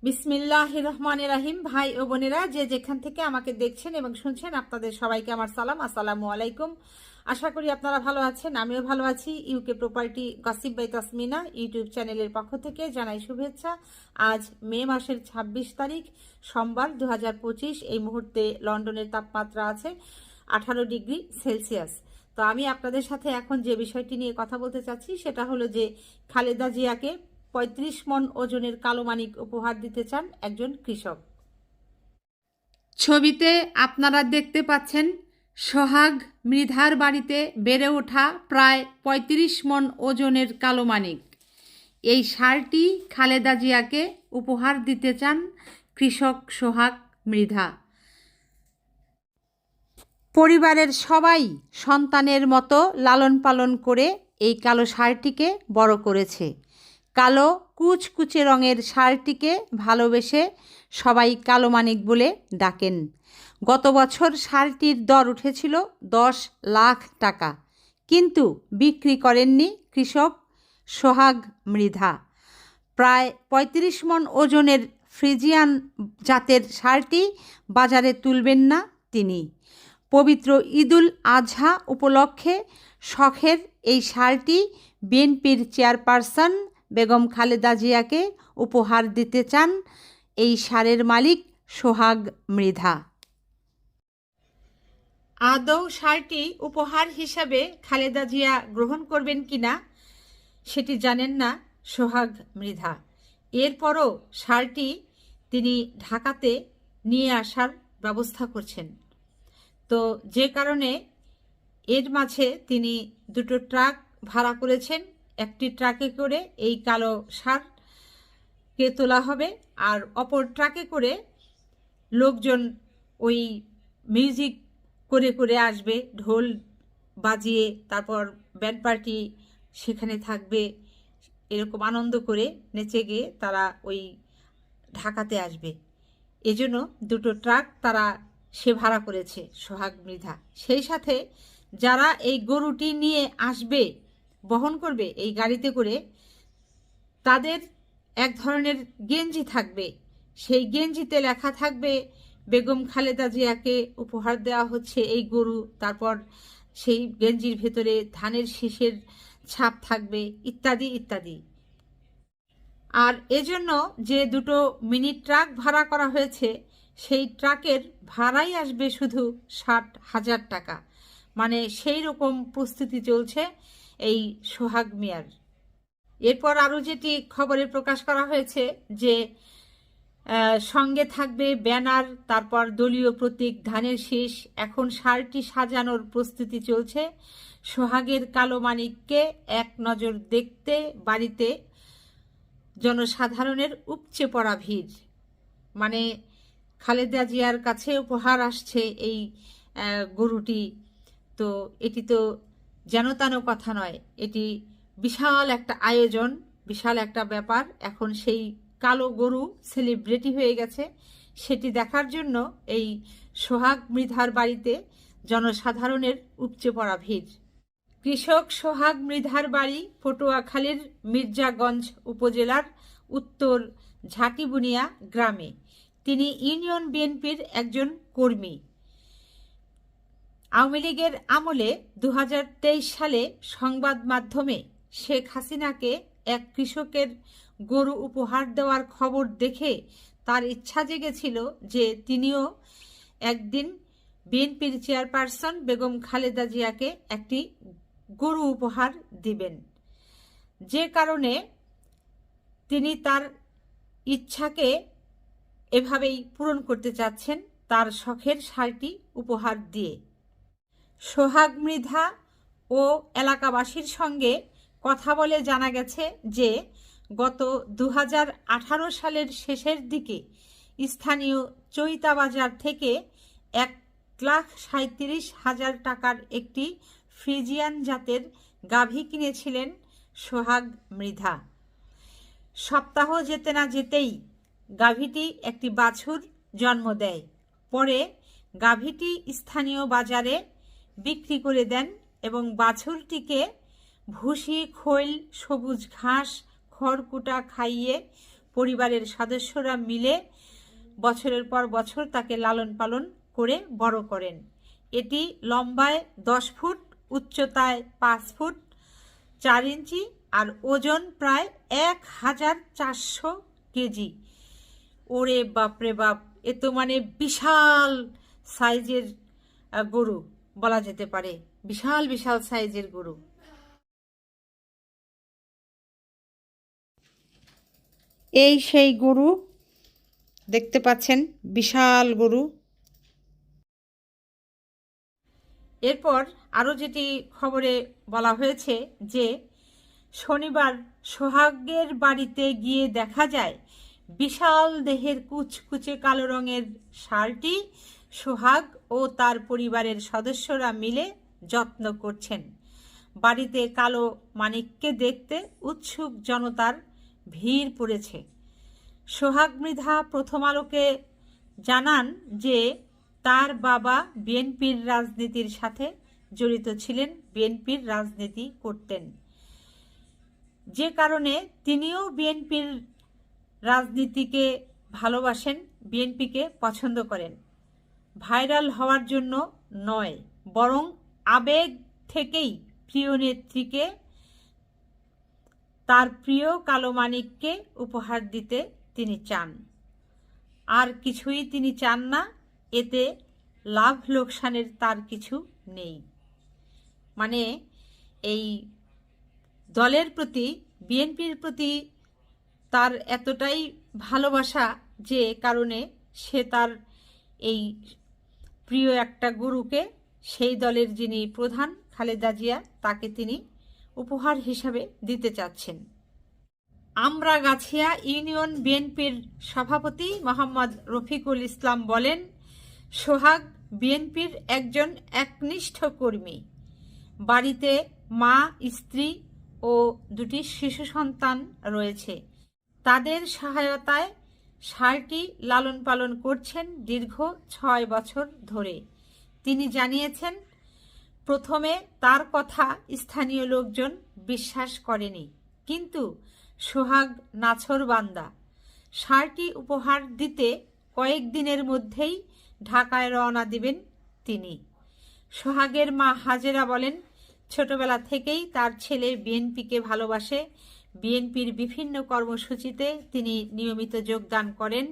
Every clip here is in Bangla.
বিসমিল্লাহির রহমানির রহিম। ভাই ও বোনেরা, যে যেখান থেকে আমাকে দেখছেন এবং শুনছেন, আপনাদের সবাইকে আমার সালাম, আসসালামু আলাইকুম। আশা করি আপনারা ভালো আছেন, আমিও ভালো আছি। UK property gossip by Tasmina YouTube চ্যানেলের পক্ষ থেকে জানাই শুভেচ্ছা। আজ মে মাসের ২৬ তারিখ সোমবার ২০২৫। এই মুহূর্তে লন্ডনের তাপমাত্রা আছে 18 ডিগ্রি সেলসিয়াস। তো আমি আপনাদের সাথে এখন যে বিষয়টি নিয়ে কথা বলতে চাচ্ছি সেটা হলো যে খালেদা জিয়াকে ৩৫ মণ ওজনের কালো মানিক উপহার দিতে চান একজন কৃষক। ছবিতে আপনারা দেখতে পাচ্ছেন সোহাগ মৃধার বাড়িতে বেড়ে ওঠা প্রায় ৩৫ মণ ওজনের কালো মানিক। এই ষাঁড়টি খালেদা জিয়াকে উপহার দিতে চান কৃষক সোহাগ মৃধা। পরিবারের সবাই সন্তানের মতো লালন পালন করে এই কালো ষাঁড়টিকে বড় করেছে। কালো কুচকুচে রঙের ষাঁড়টিকে ভালোবেসে সবাই কালো মানিক বলে ডাকেন। গত বছর ষাঁড়টির দর উঠেছিল 10 লাখ টাকা, কিন্তু বিক্রি করেননি কৃষক সোহাগ মৃধা। প্রায় ৩৫ মণ ওজনের ফ্রিজিয়ান জাতের ষাঁড়টি বাজারে তুলবেন না তিনি। পবিত্র ঈদুল আজহা উপলক্ষে শখের এই ষাঁড়টি বিএনপির চেয়ারপারসন বেগম খালেদা জিয়াকে উপহার দিতে চান এই ষাঁড়ের মালিক সোহাগ মৃধা। আদৌ ষাঁড়টি উপহার হিসাবে খালেদা জিয়া গ্রহণ করবেন কিনা সেটি জানেন না সোহাগ মৃধা। এরপরও ষাঁড়টি তিনি ঢাকাতে নিয়ে আসার ব্যবস্থা করছেন। তো যে কারণে এর মাঝে তিনি দুটো ট্রাক ভাড়া করেছেন। একটি ট্রাকে করে এই কালো ষাঁড়কে তোলা হবে, আর অপর ট্রাকে করে লোকজন ওই মিউজিক করে করে আসবে, ঢোল বাজিয়ে, তারপর ব্যান্ড পার্টি সেখানে থাকবে। এরকম আনন্দ করে নেচে গিয়ে তারা ওই ঢাকাতে আসবে। এজন্য দুটো ট্রাক তারা সে ভাড়া করেছে সোহাগ মৃধা। সেই সাথে যারা এই গরুটি নিয়ে আসবে, বহন করবে এই গাড়িতে করে, তাদের এক ধরনের গেঞ্জি থাকবে। সেই গেঞ্জিতে লেখা থাকবে বেগম খালেদা জিয়াকে উপহার দেওয়া হচ্ছে এই গরু। তারপর সেই গেঞ্জির ভেতরে ধানের শীষের ছাপ থাকবে, ইত্যাদি ইত্যাদি। আর এজন্য যে দুটো মিনি ট্রাক ভাড়া করা হয়েছে, সেই ট্রাকের ভাড়াই আসবে শুধু ৬০,০০০ টাকা। মানে সেই রকম প্রস্তুতি চলছে এই সোহাগ মিয়ার। এরপর আরও যেটি খবরে প্রকাশ করা হয়েছে যে সঙ্গে থাকবে ব্যানার, তারপর দলীয় প্রতীক, ধানের শীষ। এখন ষাঁড়টি সাজানোর প্রস্তুতি চলছে। সোহাগের কালো মানিককে এক নজর দেখতে বাড়িতে জনসাধারণের উপচে পড়া ভিড়। মানে খালেদা জিয়ার কাছে উপহার আসছে এই গরুটি। তো এটি তো যেন তেন কথা নয়, এটি বিশাল একটা আয়োজন, বিশাল একটা ব্যাপার। এখন সেই কালো গরু সেলিব্রিটি হয়ে গেছে। সেটি দেখার জন্য এই সোহাগ মৃধার বাড়িতে জনসাধারণের উপচে পড়া ভিড়। কৃষক সোহাগ মৃধার বাড়ি পটুয়াখালীর মির্জাগঞ্জ উপজেলার উত্তর ঝাটিবুনিয়া গ্রামে। তিনি ইউনিয়ন বিএনপির একজন কর্মী। আওয়ামী লীগের আমলে ২০২৩ সালে সংবাদ মাধ্যমে শেখ হাসিনাকে এক কৃষকের গরু উপহার দেওয়ার খবর দেখে তার ইচ্ছা জেগেছিল যে তিনিও একদিন বিএনপির চেয়ারপারসন বেগম খালেদা জিয়াকে একটি গরু উপহার দিবেন। যে কারণে তিনি তার ইচ্ছাকে এভাবেই পূরণ করতে চাচ্ছেন তার শখের ষাঁড়টি উপহার দিয়ে। সোহাগ মৃধা ও এলাকাবাসীর সঙ্গে কথা বলে জানা গেছে যে গত ২০১৮ সালের শেষের দিকে স্থানীয় চৈতাবাজার থেকে ১,৩৭,০০০ টাকার একটি ফ্রিজিয়ান জাতের গাভী কিনেছিলেন সোহাগ মৃধা। সপ্তাহ যেতে না যেতেই গাভীটি একটি বাছুর জন্ম দেয়। পরে গাভীটি স্থানীয় বাজারে বিক্রি করে দেন এবং বাছুরটিকে ভুসি, খৈল, সবুজ ঘাস, খড়কুটা খাইয়ে পরিবারের সদস্যরা মিলে বছরের পর বছর তাকে লালন পালন করে বড় করেন। এটি লম্বায় 10 ফুট, উচ্চতায় 5 ফুট 4 ইঞ্চি আর ওজন প্রায় 1400 কেজি। ওরে বাপরে বাপ, এ তো মানে বিশাল সাইজের গরু বলা যেতে পারে, বিশাল বিশাল সাইজের গরু। এই সেই গরু দেখতে পাচ্ছেন, বিশাল গরু। এরপর আরও যেটি খবরে বলা হয়েছে যে শনিবার সোহাগের বাড়িতে গিয়ে দেখা যায় বিশাল দেহের কুচকুচে কালো রঙের ষাঁড়টি সোহাগ ও তার পরিবারের সদস্যরা মিলে যত্ন করছেন। বাড়িতে কালো মানিককে দেখতে উৎসুক জনতার ভিড় পড়েছে। সোহাগ মৃধা প্রথম আলোকে জানান যে তার বাবা বিএনপির রাজনীতির সাথে জড়িত ছিলেন, বিএনপির রাজনীতি করতেন, যে কারণে তিনিও বিএনপির রাজনীতিকে ভালোবাসেন, বিএনপিকে পছন্দ করেন। ভাইরাল হওয়ার জন্য নয়, বরং আবেগ থেকেই প্রিয় নেত্রীকে, তার প্রিয় কালো মানিককে উপহার দিতে তিনি চান। আর কিছুই তিনি চান না, এতে লাভ লোকসানের তার কিছু নেই। মানে এই দলের প্রতি, বিএনপির প্রতি তার এতটাই ভালোবাসা যে কারণে সে তার এই প্রিয় একটা গরুকে সেই দলের যিনি প্রধান খালেদা জিয়া তাকে তিনি উপহার হিসাবে দিতে চাচ্ছেন। আমরাগাছিয়া ইউনিয়ন বিএনপির সভাপতি মোহাম্মদ রফিকুল ইসলাম বলেন, সোহাগ বিএনপির একজন একনিষ্ঠ কর্মী। বাড়িতে মা, স্ত্রী ও 2টি শিশু সন্তান রয়েছে। তাদের সহায়তায় ষাঁড়টি লালন পালন করছেন দীর্ঘ 6 বছর ধরে। তিনি জানিয়েছেন, প্রথমে তার কথা স্থানীয় লোকজন বিশ্বাস করেনি, কিন্তু সোহাগ নাছোড়বান্দা। ষাঁড়টি উপহার দিতে কয়েকদিনের মধ্যেই ঢাকায় রওনা দিবেন তিনি। সোহাগের মা হাজেরা বলেন, ছোটবেলা থেকেই তার ছেলে বিএনপিকে ভালোবাসে। বিএনপির বিভিন্ন কর্মসূচিতে তিনি নিয়মিত যোগদান করেন।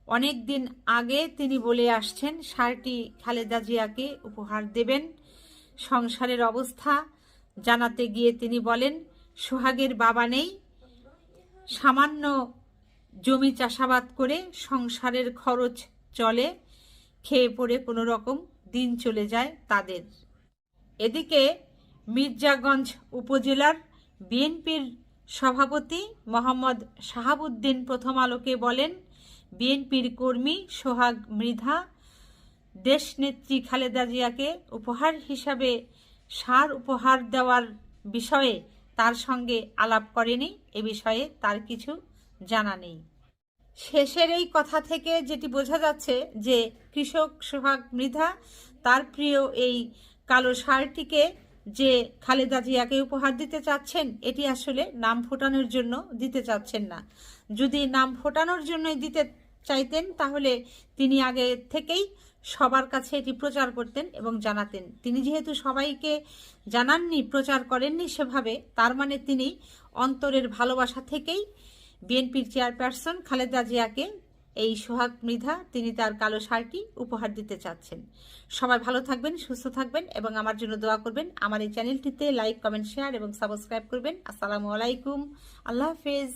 অনেক দিন আগে তিনি বলে আসছেন ষাঁড়টি খালেদা জিয়াকে উপহার দেবেন। সংসারের অবস্থা জানাতে গিয়ে তিনি বলেন, সোহাগের বাবা নেই, সামান্য জমি চাষাবাদ করে সংসারের খরচ চলে, খেয়ে পড়ে কোনো রকম দিন চলে যায় তাদের। এদিকে মির্জাগঞ্জ উপজেলার বিএনপির সভাপতি মোহাম্মদ শাহাবুদ্দিন প্রথম আলোকে বলেন, বিএনপির কর্মী সোহাগ মৃধা দেশনেত্রী খালেদা জিয়াকে উপহার হিসাবে ষাঁড় উপহার দেওয়ার বিষয়ে তার সঙ্গে আলাপ করেনি, এ বিষয়ে তার কিছু জানা নেই। শেষের এই কথা থেকে যেটি বোঝা যাচ্ছে যে কৃষক সোহাগ মৃধা তার প্রিয় এই কালো ষাঁড়টিকে যে খালেদা জিয়াকে উপহার দিতে চাচ্ছেন, এটি আসলে নাম ফোটানোর জন্য দিতে চাচ্ছেন না। যদি নাম ফোটানোর জন্যই দিতে চাইতেন তাহলে তিনি আগে থেকেই সবার কাছে এটি প্রচার করতেন এবং জানাতেন। তিনি যেহেতু সবাইকে জানাননি, প্রচার করেননি সেভাবে, তার মানে তিনি অন্তরের ভালোবাসা থেকেই বিএনপির চেয়ারপারসন খালেদা জিয়াকে এই সোহাগ মৃধা তিনি তার কালো ষাঁড়টি উপহার দিতে চাচ্ছেন। সবাই ভালো থাকবেন, সুস্থ থাকবেন এবং আমার জন্য দোয়া করবেন। আমার এই চ্যানেলটিতে লাইক, কমেন্ট, শেয়ার এবং সাবস্ক্রাইব করবেন। আসসালামু আলাইকুম, আল্লাহ হাফেজ।